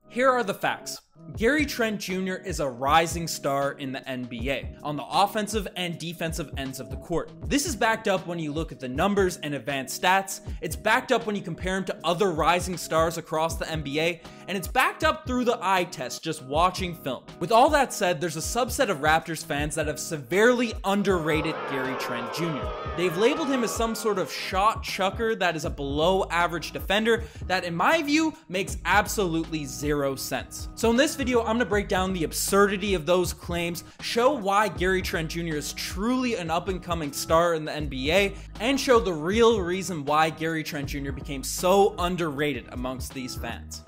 Here are the facts. Gary Trent Jr. is a rising star in the NBA, on the offensive and defensive ends of the court. This is backed up when you look at the numbers and advanced stats, it's backed up when you compare him to other rising stars across the NBA, and it's backed up through the eye test just watching film. With all that said, there's a subset of Raptors fans that have severely underrated Gary Trent Jr. They've labeled him as some sort of shot chucker that is a below average defender that, in my view, makes absolutely zero sense. So in this video, I'm going to break down the absurdity of those claims, show why Gary Trent Jr. is truly an up-and-coming star in the NBA, and show the real reason why Gary Trent Jr. became so underrated amongst these fans.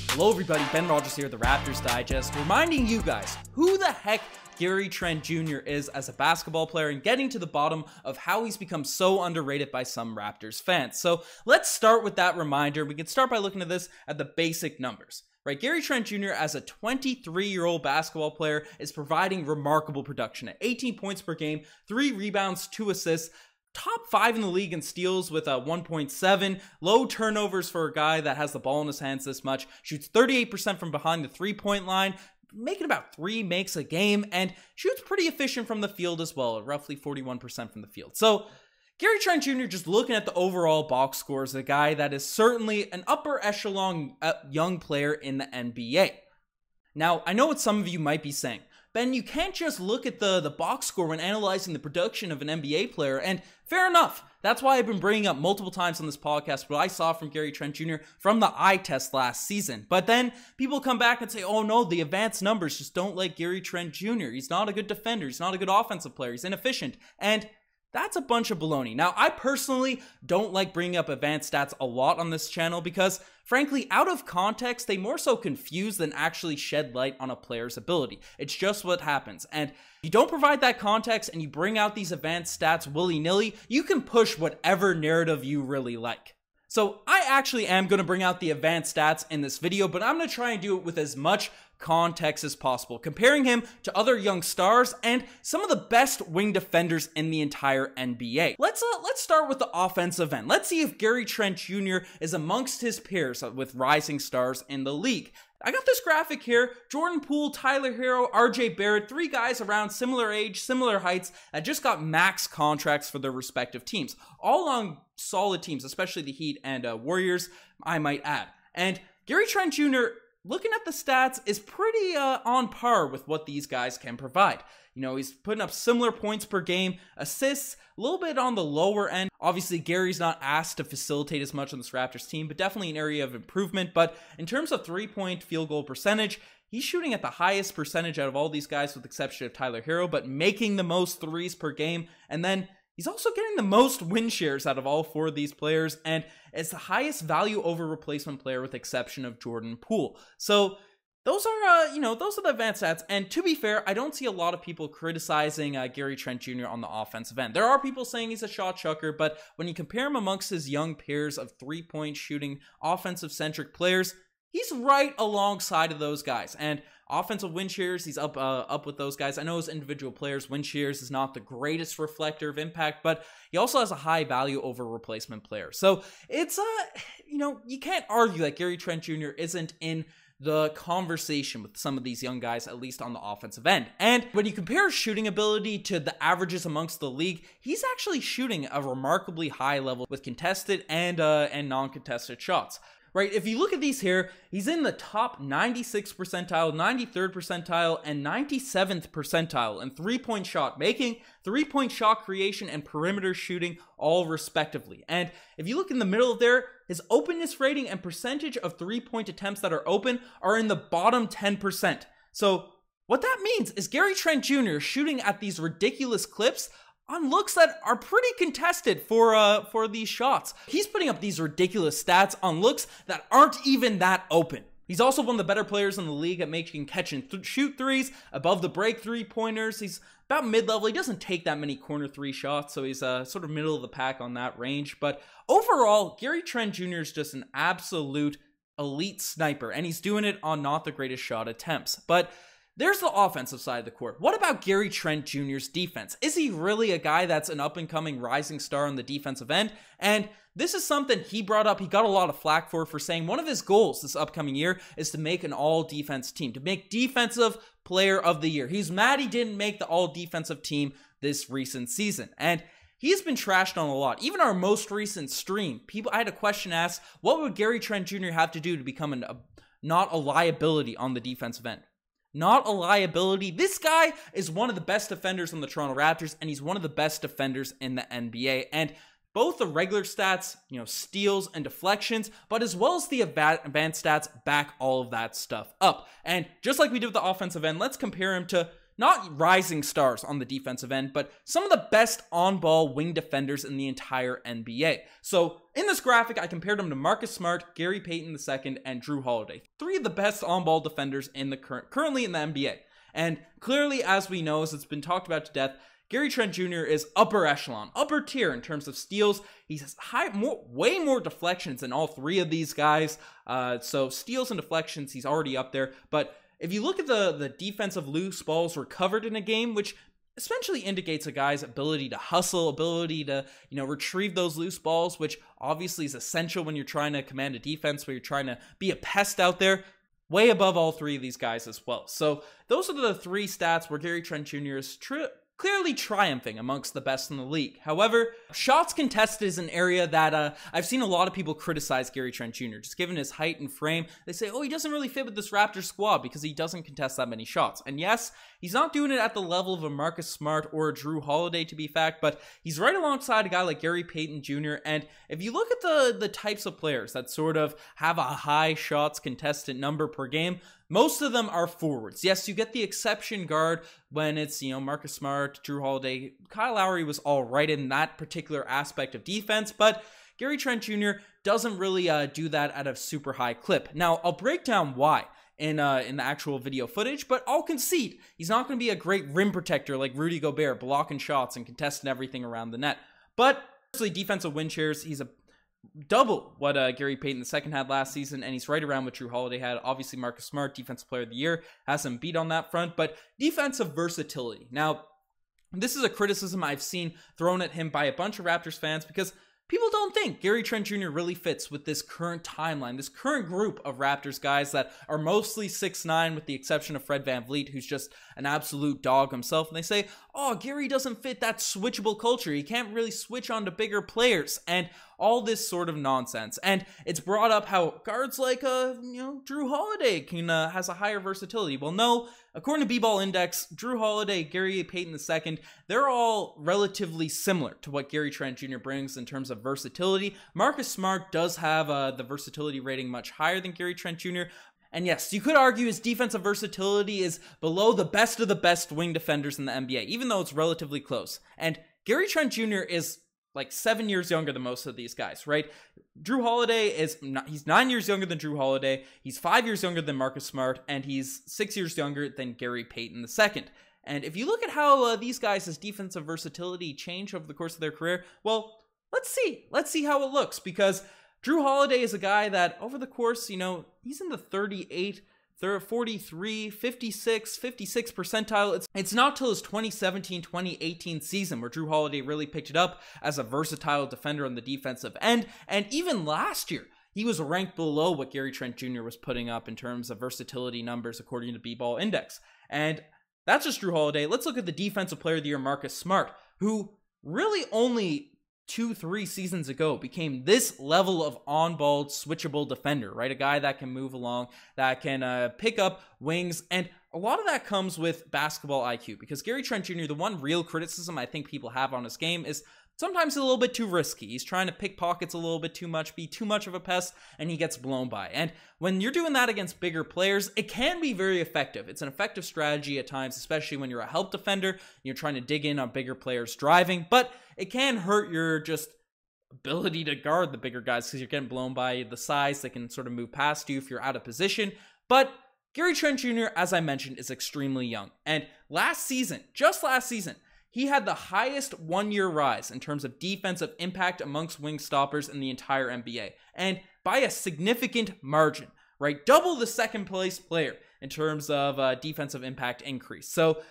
Hello everybody, Ben Rogers here, the Raptors Digest, reminding you guys who the heck Gary Trent Jr. is as a basketball player and getting to the bottom of how he's become so underrated by some Raptors fans. So let's start with that reminder. We can start by looking at this at the basic numbers. Right, Gary Trent Jr. as a 23-year-old basketball player is providing remarkable production at 18 points per game, 3 rebounds, 2 assists, top 5 in the league in steals with 1.7, low turnovers for a guy that has the ball in his hands this much, shoots 38% from behind the 3-point line, making about 3 makes a game, and shoots pretty efficient from the field as well, at roughly 41% from the field. So Gary Trent Jr., just looking at the overall box score, is a guy that is certainly an upper echelon young player in the NBA. Now, I know what some of you might be saying. Ben, you can't just look at the box score when analyzing the production of an NBA player, and fair enough. That's why I've been bringing up multiple times on this podcast what I saw from Gary Trent Jr. from the eye test last season. But then people come back and say, oh no, the advanced numbers just don't like Gary Trent Jr. He's not a good defender. He's not a good offensive player. He's inefficient. And that's a bunch of baloney. Now, I personally don't like bringing up advanced stats a lot on this channel because, frankly, out of context, they more so confuse than actually shed light on a player's ability. It's just what happens. And if you don't provide that context and you bring out these advanced stats willy-nilly, you can push whatever narrative you really like. So I actually am going to bring out the advanced stats in this video, but I'm going to try and do it with as much context as possible, comparing him to other young stars and some of the best wing defenders in the entire NBA. Let's start with the offensive end. Let's see if Gary Trent Jr. is amongst his peers with rising stars in the league. I got this graphic here. Jordan Poole, Tyler Hero, RJ Barrett, 3 guys around similar age, similar heights that just got max contracts for their respective teams. All on solid teams, especially the Heat and Warriors, I might add. And Gary Trent Jr., looking at the stats, is pretty on par with what these guys can provide. You know, he's putting up similar points per game, assists, a little bit on the lower end. Obviously, Gary's not asked to facilitate as much on this Raptors team, but definitely an area of improvement. But in terms of 3-point field goal percentage, he's shooting at the highest percentage out of all these guys with the exception of Tyler Hero, but making the most threes per game. And then he's also getting the most win shares out of all 4 of these players, and it's the highest value over replacement player with the exception of Jordan Poole. So those are, those are the advanced stats. And to be fair, I don't see a lot of people criticizing Gary Trent Jr. on the offensive end. There are people saying he's a shot chucker, but when you compare him amongst his young peers of 3-point shooting, offensive-centric players, he's right alongside of those guys. And offensive win shares, he's up with those guys. I know his individual players' win shares is not the greatest reflector of impact, but he also has a high value over replacement player. So it's, you can't argue that Gary Trent Jr. isn't in the conversation with some of these young guys, at least on the offensive end. And when you compare shooting ability to the averages amongst the league, he's actually shooting a remarkably high level with contested and non-contested shots. Right, if you look at these here, he's in the top 96th percentile, 93rd percentile, and 97th percentile in 3-point shot making, 3-point shot creation, and perimeter shooting, all respectively. And if you look in the middle there, his openness rating and percentage of 3-point attempts that are open are in the bottom 10%. So what that means is Gary Trent Jr. shooting at these ridiculous clips on looks that are pretty contested for these shots. He's putting up these ridiculous stats on looks that aren't even that open. He's also one of the better players in the league at making catch and shoot threes, above the break 3-pointers. He's about mid-level. He doesn't take that many corner 3 shots, so he's sort of middle of the pack on that range. But overall, Gary Trent Jr. is just an absolute elite sniper, and he's doing it on not the greatest shot attempts. But there's the offensive side of the court. What about Gary Trent Jr.'s defense? Is he really a guy that's an up-and-coming rising star on the defensive end? And this is something he brought up. He got a lot of flack for saying one of his goals this upcoming year is to make an all-defense team, to make defensive player of the year. He's mad he didn't make the all-defensive team this recent season. And he's been trashed on a lot. Even our most recent stream, I had a question asked, what would Gary Trent Jr. have to do to become not a liability on the defensive end? Not a liability. This guy is one of the best defenders on the Toronto Raptors, and he's one of the best defenders in the NBA. And both the regular stats, steals and deflections, but as well as the advanced stats back all of that stuff up. And just like we did with the offensive end, let's compare him to not rising stars on the defensive end, but some of the best on-ball wing defenders in the entire NBA. So in this graphic, I compared him to Marcus Smart, Gary Payton II, and Drew Holiday. Three of the best on-ball defenders in the currently in the NBA. And clearly, as we know, as it's been talked about to death, Gary Trent Jr. is upper echelon, upper tier in terms of steals. He has way more deflections than all three of these guys. So steals and deflections, he's already up there. But if you look at the defensive loose balls recovered in a game, which essentially indicates a guy's ability to hustle, ability to, retrieve those loose balls, which obviously is essential when you're trying to command a defense, where you're trying to be a pest out there, way above all three of these guys as well. So those are the three stats where Gary Trent Jr. is clearly triumphing amongst the best in the league. However, shots contested is an area that I've seen a lot of people criticize Gary Trent Jr. Just given his height and frame. They say, oh, he doesn't really fit with this Raptors squad because he doesn't contest that many shots. And yes, he's not doing it at the level of a Marcus Smart or a Drew Holiday, to be fact, but he's right alongside a guy like Gary Payton Jr. And if you look at the types of players that sort of have a high shots contested number per game, most of them are forwards. Yes, you get the exception guard when it's, Marcus Smart, Drew Holiday. Kyle Lowry was all right in that particular aspect of defense, but Gary Trent Jr. doesn't really do that at a super high clip. Now, I'll break down why in the actual video footage, but I'll concede he's not going to be a great rim protector like Rudy Gobert, blocking shots and contesting everything around the net. But mostly defensive win shares, he's a double what Gary Payton II had last season, and he's right around what Drew Holiday had. Obviously, Marcus Smart, Defensive Player of the Year, has some beat on that front, but defensive versatility. Now, this is a criticism I've seen thrown at him by a bunch of Raptors fans because people don't think Gary Trent Jr. really fits with this current timeline, this current group of Raptors guys that are mostly 6'9", with the exception of Fred VanVleet, who's just an absolute dog himself. And they say, oh, Gary doesn't fit that switchable culture. He can't really switch on to bigger players and all this sort of nonsense. And it's brought up how guards like, Drew Holiday has a higher versatility. Well, no, according to B-Ball Index, Drew Holiday, Gary Payton II, they're all relatively similar to what Gary Trent Jr. brings in terms of versatility. Marcus Smart does have the versatility rating much higher than Gary Trent Jr., and yes, you could argue his defensive versatility is below the best of the best wing defenders in the NBA, even though it's relatively close. And Gary Trent Jr. is like 7 years younger than most of these guys, right? Drew Holiday he's 9 years younger than Drew Holiday, he's 5 years younger than Marcus Smart, and he's 6 years younger than Gary Payton II. And if you look at how these guys' defensive versatility change over the course of their career, well, let's see how it looks, because Drew Holiday is a guy that over the course, he's in the 38, 43, 56 percentile. It's not till his 2017-2018 season where Drew Holiday really picked it up as a versatile defender on the defensive end. And even last year, he was ranked below what Gary Trent Jr. was putting up in terms of versatility numbers according to B-Ball Index. And that's just Drew Holiday. Let's look at the Defensive Player of the Year, Marcus Smart, who really only 2-3 seasons ago became this level of on-ball switchable defender, right? A guy that can move along, that can pick up wings, and a lot of that comes with basketball IQ, because Gary Trent Jr., the one real criticism I think people have on his game is sometimes a little bit too risky. He's trying to pick pockets a little bit too much, be too much of a pest, and he gets blown by. And when you're doing that against bigger players, it can be very effective. It's an effective strategy at times, especially when you're a help defender, you're trying to dig in on bigger players driving, but it can hurt your just ability to guard the bigger guys because you're getting blown by the size that can sort of move past you if you're out of position. But Gary Trent Jr., as I mentioned, is extremely young. And just last season, he had the highest one-year rise in terms of defensive impact amongst wing stoppers in the entire NBA. And by a significant margin, right? Double the second place player in terms of defensive impact increase. So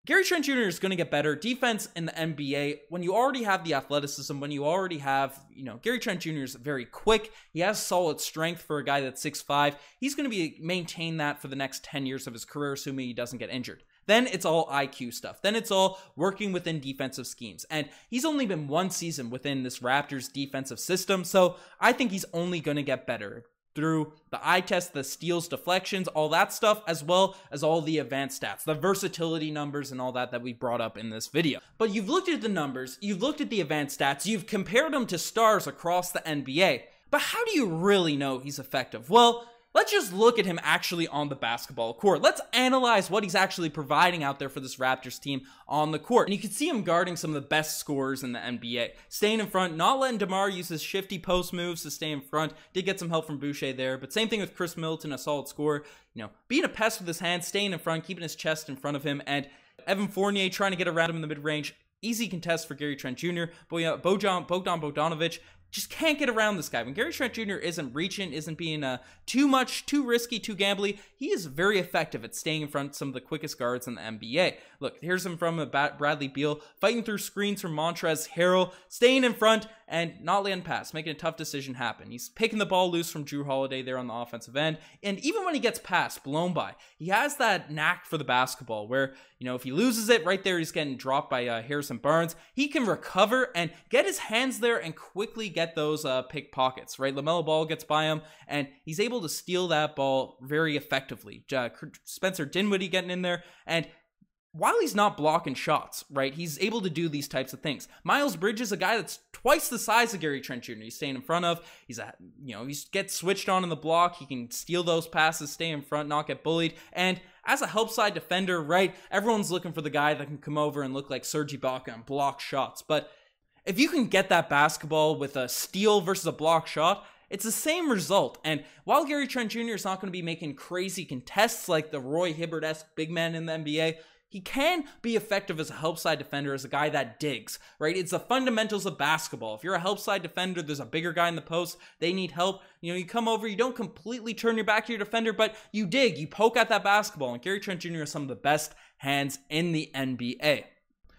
Gary Trent Jr. is going to get better. Defense in the NBA, when you already have the athleticism, when you already have, Gary Trent Jr. is very quick. He has solid strength for a guy that's 6'5". He's going to maintain that for the next 10 years of his career, assuming he doesn't get injured. Then it's all IQ stuff. Then it's all working within defensive schemes. And he's only been one season within this Raptors defensive system, so I think he's only going to get better through the eye test, the steals, deflections, all that stuff, as well as all the advanced stats, the versatility numbers and all that we brought up in this video. But you've looked at the numbers, you've looked at the advanced stats, you've compared them to stars across the NBA, but how do you really know he's effective? Well, let's just look at him actually on the basketball court. Let's analyze what he's actually providing out there for this Raptors team on the court. And you can see him guarding some of the best scorers in the NBA. Staying in front, not letting DeMar use his shifty post moves to stay in front. Did get some help from Boucher there, but same thing with Chris Middleton, a solid scorer. Being a pest with his hands, staying in front, keeping his chest in front of him. And Evan Fournier trying to get around him in the mid-range. Easy contest for Gary Trent Jr. Bogdan Bogdanovic just can't get around this guy. When Gary Trent Jr. isn't reaching, isn't being too risky, too gambly, he is very effective at staying in front of some of the quickest guards in the NBA. Look, here's him from Bradley Beal, fighting through screens from Montrezl Harrell, staying in front and not letting pass, making a tough decision happen. He's picking the ball loose from Jrue Holiday there on the offensive end, and even when he gets passed, blown by, he has that knack for the basketball where, if he loses it right there, he's getting dropped by Harrison Barnes. He can recover and get his hands there and quickly get those pickpockets, right? LaMelo Ball gets by him, and he's able to steal that ball very effectively. Spencer Dinwiddie getting in there, and while he's not blocking shots, right, he's able to do these types of things. Miles Bridges, a guy that's twice the size of Gary Trent Jr. He's staying in front of. He gets switched on in the block. He can steal those passes, stay in front, not get bullied. And as a help side defender, right, everyone's looking for the guy that can come over and look like Serge Ibaka and block shots. But if you can get that basketball with a steal versus a block shot, it's the same result. And while Gary Trent Jr. is not going to be making crazy contests like the Roy Hibbert-esque big man in the NBA, he can be effective as a help side defender, as a guy that digs, right? It's the fundamentals of basketball. If you're a help side defender, there's a bigger guy in the post, they need help. You come over, you don't completely turn your back to your defender, but you dig, you poke at that basketball. And Gary Trent Jr. has some of the best hands in the NBA.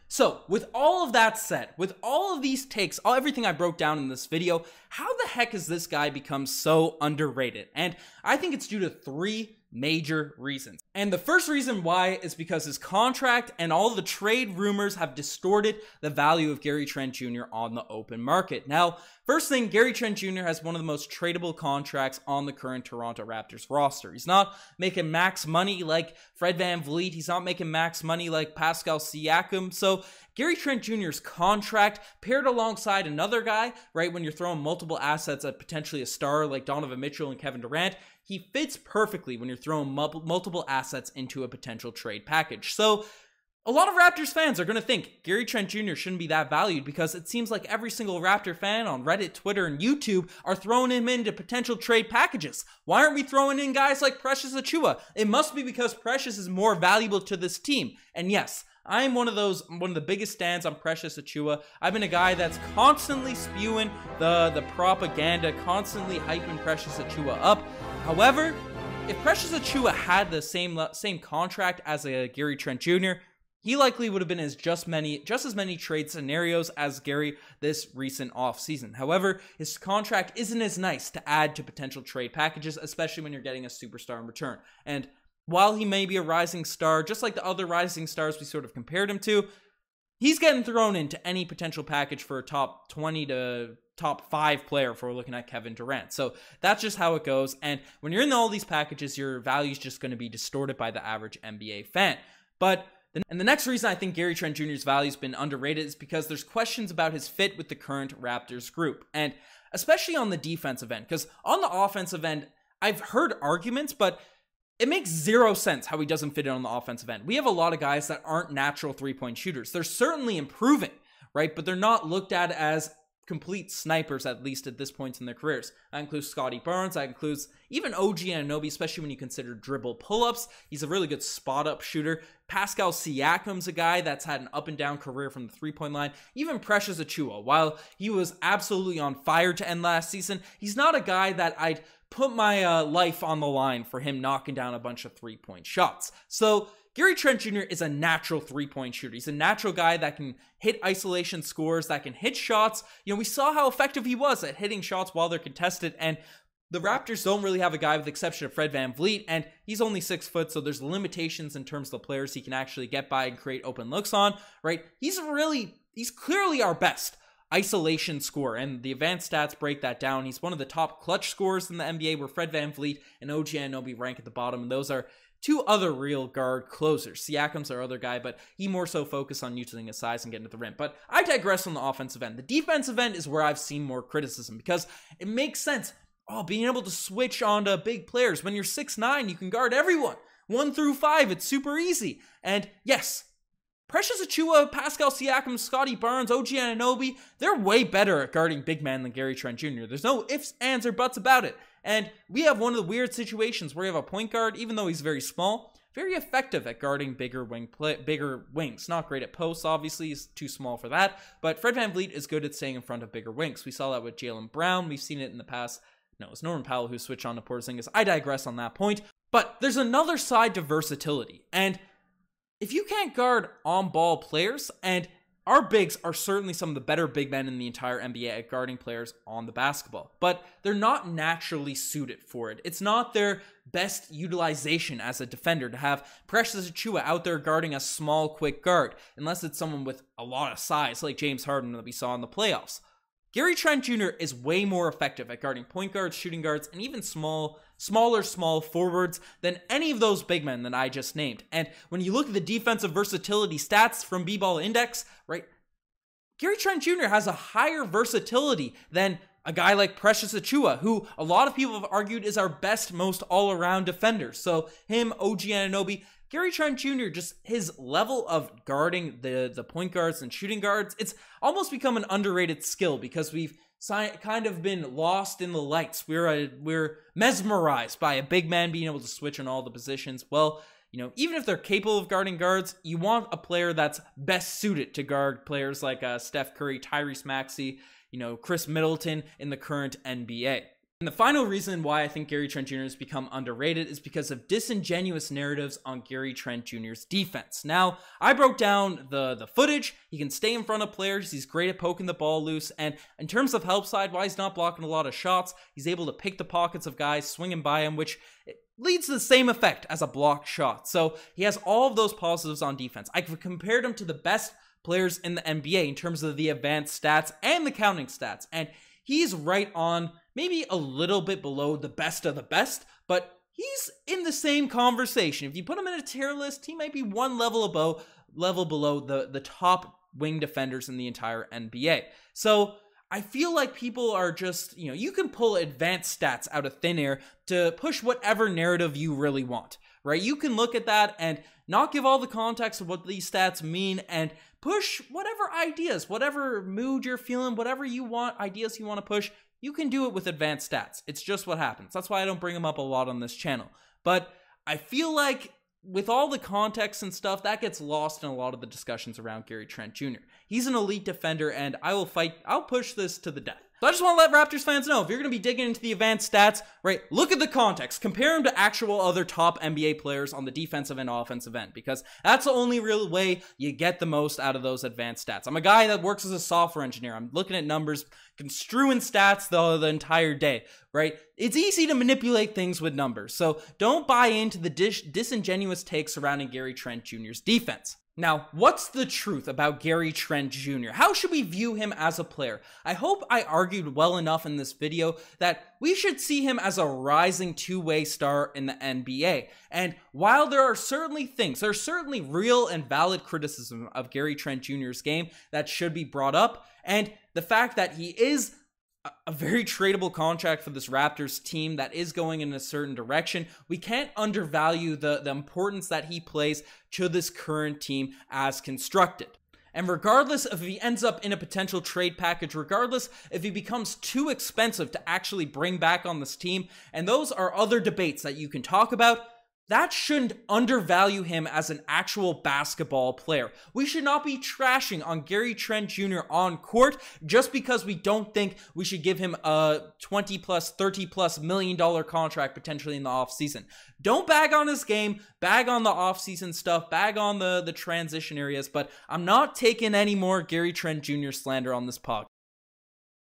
So, with all of that said, with all of these takes, everything I broke down in this video, how the heck has this guy become so underrated? And I think it's due to three major reasons. And the first reason why is because his contract and all the trade rumors have distorted the value of Gary Trent Jr. on the open market. Now, first thing, Gary Trent Jr. has one of the most tradable contracts on the current Toronto Raptors roster. He's not making max money like Fred VanVleet. He's not making max money like Pascal Siakam. So Gary Trent Jr.'s contract paired alongside another guy, right, when you're throwing multiple assets at potentially a star like Donovan Mitchell and Kevin Durant, he fits perfectly when you're throwing multiple assets into a potential trade package. So a lot of Raptors fans are going to think Gary Trent Jr. shouldn't be that valued because it seems like every single Raptor fan on Reddit, Twitter, and YouTube are throwing him into potential trade packages. Why aren't we throwing in guys like Precious Achiuwa? It must be because Precious is more valuable to this team. And yes, I'm one of the biggest stands on Precious Achiuwa. I've been a guy that's constantly spewing the propaganda, constantly hyping Precious Achiuwa up. However, if Precious Achiuwa had the same contract as a Gary Trent Jr., he likely would have been just as many trade scenarios as Gary this recent offseason. However, his contract isn't as nice to add to potential trade packages, especially when you're getting a superstar in return. And while he may be a rising star, just like the other rising stars we sort of compared him to, he's getting thrown into any potential package for a top 20 to top 5 player if we're looking at Kevin Durant. So that's just how it goes. And when you're in all these packages, your value is just going to be distorted by the average NBA fan. But the next reason I think Gary Trent Jr.'s value has been underrated is because there's questions about his fit with the current Raptors group. And especially on the defensive end, because on the offensive end, I've heard arguments, but it makes zero sense how he doesn't fit in on the offensive end. We have a lot of guys that aren't natural three-point shooters. They're certainly improving, right? But they're not looked at as complete snipers, at least at this point in their careers. That includes Scotty Barnes. That includes even OG Anunoby, especially when you consider dribble pull-ups. He's a really good spot-up shooter. Pascal Siakam's a guy that's had an up-and-down career from the three-point line. Even Precious Achiuwa, while he was absolutely on fire to end last season, he's not a guy that I'd put my life on the line for him knocking down a bunch of three-point shots. So Gary Trent Jr. is a natural three-point shooter. He's a natural guy that can hit isolation scores, that can hit shots. You know, we saw how effective he was at hitting shots while they're contested, and the Raptors don't really have a guy with the exception of Fred VanVleet, and he's only 6 foot, so there's limitations in terms of the players he can actually get by and create open looks on, right? He's clearly our best isolation scorer, and the advanced stats break that down. He's one of the top clutch scorers in the NBA, where Fred VanVleet and OG Anunoby rank at the bottom, and those are two other real guard closers. Siakam's our other guy, but he more so focused on using his size and getting to the rim. But I digress on the offensive end. The defensive end is where I've seen more criticism, because it makes sense. Being able to switch onto big players. When you're 6'9", you can guard everyone. 1 through 5, it's super easy. And yes, Precious Achiuwa, Pascal Siakam, Scotty Barnes, OG Anunoby, they're way better at guarding big men than Gary Trent Jr. There's no ifs, ands, or buts about it. And we have one of the weird situations where we have a point guard, even though he's very small, very effective at guarding bigger wings. Not great at posts, obviously. He's too small for that. But Fred VanVleet is good at staying in front of bigger wings. We saw that with Jaylen Brown. We've seen it in the past. No, it's Norman Powell who switched on to Porzingis. I digress on that point. But there's another side to versatility. And if you can't guard on-ball players, and our bigs are certainly some of the better big men in the entire NBA at guarding players on the basketball, but they're not naturally suited for it. It's not their best utilization as a defender to have Precious Achiuwa out there guarding a small, quick guard, unless it's someone with a lot of size like James Harden that we saw in the playoffs. Gary Trent Jr. is way more effective at guarding point guards, shooting guards, and even smaller small forwards than any of those big men that I just named. And when you look at the defensive versatility stats from B-Ball Index, right, Gary Trent Jr. has a higher versatility than a guy like Precious Achiuwa, who a lot of people have argued is our best, most all-around defender. So him, OG Anunoby, Gary Trent Jr., just his level of guarding the point guards and shooting guards, it's almost become an underrated skill, because we've kind of been lost in the lights. We're mesmerized by a big man being able to switch on all the positions. Well, you know, even if they're capable of guarding guards, you want a player that's best suited to guard players like Steph Curry, Tyrese Maxey, you know, Chris Middleton in the current NBA. And the final reason why I think Gary Trent Jr. has become underrated is because of disingenuous narratives on Gary Trent Jr.'s defense. Now, I broke down the footage. He can stay in front of players. He's great at poking the ball loose. And in terms of help side, while he's not blocking a lot of shots, he's able to pick the pockets of guys, swinging by him, which leads to the same effect as a blocked shot. So he has all of those positives on defense. I've compared him to the best players in the NBA in terms of the advanced stats and the counting stats. And he's right on, maybe a little bit below the best of the best, but he's in the same conversation. If you put him in a tier list, he might be one level below the top wing defenders in the entire NBA. So I feel like people are just, you know, you can pull advanced stats out of thin air to push whatever narrative you really want, right? You can look at that and not give all the context of what these stats mean and push whatever ideas, whatever mood you're feeling, whatever you want, ideas you want to push. You can do it with advanced stats. It's just what happens. That's why I don't bring them up a lot on this channel. But I feel like with all the context and stuff, that gets lost in a lot of the discussions around Gary Trent Jr. He's an elite defender, and I'll push this to the death. So I just want to let Raptors fans know, if you're going to be digging into the advanced stats, right, look at the context. Compare them to actual other top NBA players on the defensive and offensive end, because that's the only real way you get the most out of those advanced stats. I'm a guy that works as a software engineer. I'm looking at numbers, construing stats the entire day, right? It's easy to manipulate things with numbers, so don't buy into the disingenuous takes surrounding Gary Trent Jr.'s defense. Now, what's the truth about Gary Trent Jr.? How should we view him as a player? I hope I argued well enough in this video that we should see him as a rising two-way star in the NBA. And while there are certainly real and valid criticism of Gary Trent Jr.'s game that should be brought up, and the fact that he is a very tradable contract for this Raptors team that is going in a certain direction, we can't undervalue the importance that he plays to this current team as constructed. And regardless if he ends up in a potential trade package, regardless if he becomes too expensive to actually bring back on this team, and those are other debates that you can talk about, that shouldn't undervalue him as an actual basketball player. We should not be trashing on Gary Trent Jr. on court just because we don't think we should give him a $20 plus, $30 plus million contract potentially in the offseason. Don't bag on his game, bag on the offseason stuff, bag on the transition areas, but I'm not taking any more Gary Trent Jr. slander on this podcast.